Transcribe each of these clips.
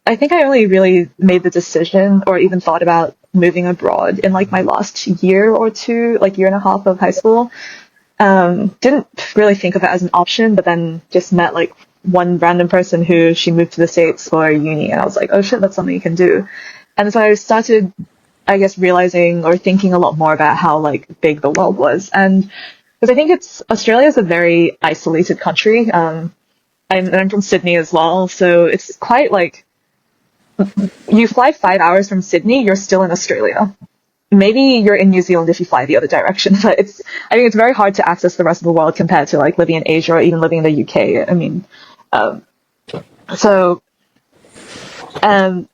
I think I only really made the decision or even thought about moving abroad in like my last year or two, like year and a half of high school. Didn't really think of it as an option, but then just met like one random person who she moved to the States for uni, and I was like, oh shit, that's something you can do. And so I started, I guess, realizing or thinking a lot more about how like big the world was, and because I think it's Australia is a very isolated country. I'm from Sydney as well, so it's quite like you fly 5 hours from Sydney, you're still in Australia. Maybe you're in New Zealand if you fly the other direction, but I think it's very hard to access the rest of the world compared to like living in Asia or even living in the UK. I mean, um, so,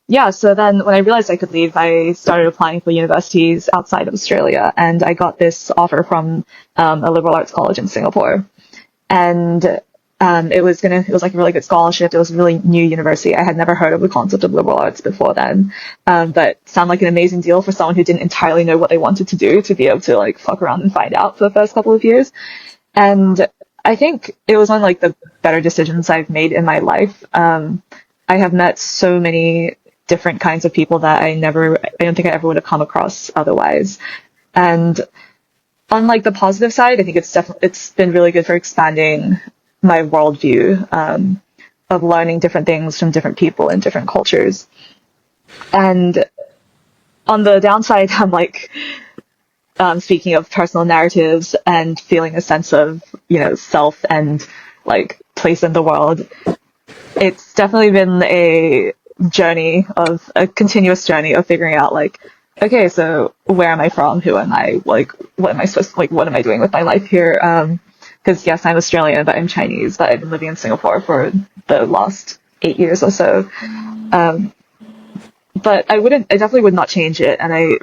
yeah, so then when I realized I could leave, I started applying for universities outside of Australia, and I got this offer from a liberal arts college in Singapore. And it was like a really good scholarship. It was a really new university. I had never heard of the concept of liberal arts before then. But sounded like an amazing deal for someone who didn't entirely know what they wanted to do to be able to like fuck around and find out for the first couple of years. And I think it was one of like the better decisions I've made in my life. I have met so many different kinds of people that I don't think I ever would have come across otherwise. And on like the positive side, I think it's been really good for expanding my worldview, of learning different things from different people and different cultures. And on the downside, I'm like, speaking of personal narratives and feeling a sense of, self and like place in the world, it's definitely been a continuous journey of figuring out like, okay, so where am I from? Who am I? Like, what am I doing with my life here? Because yes, I'm Australian, but I'm Chinese, but I've been living in Singapore for the last 8 years or so. Um, but I definitely would not change it. And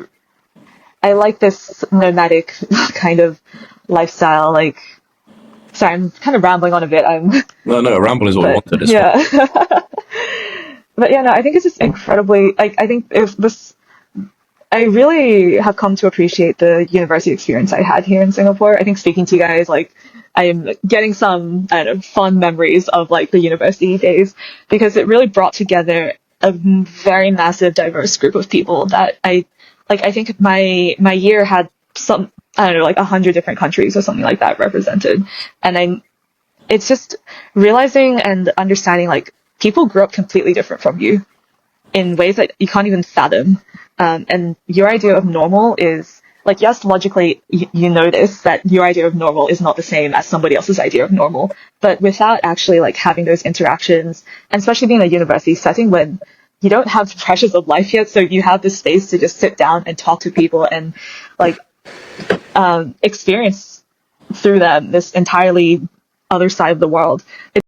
I like this nomadic kind of lifestyle. Like, sorry, I'm kind of rambling on a bit. No, a ramble is what we But wanted. It's fine. yeah. But yeah, no, I think it's just incredibly, like, I think if this, I really have come to appreciate the university experience I had here in Singapore. I think speaking to you guys, like, I'm getting some, I don't know, fun memories of like the university days because it really brought together a very massive, diverse group of people that I think my year had some, I don't know, like 100 different countries or something like that represented. And it's just realizing and understanding like people grew up completely different from you in ways that you can't even fathom. And your idea of normal is like, yes, logically, you know this, that your idea of normal is not the same as somebody else's idea of normal. But without actually like having those interactions, and especially being in a university setting when you don't have the pressures of life yet, so you have the space to just sit down and talk to people and like, experience through them this entirely other side of the world.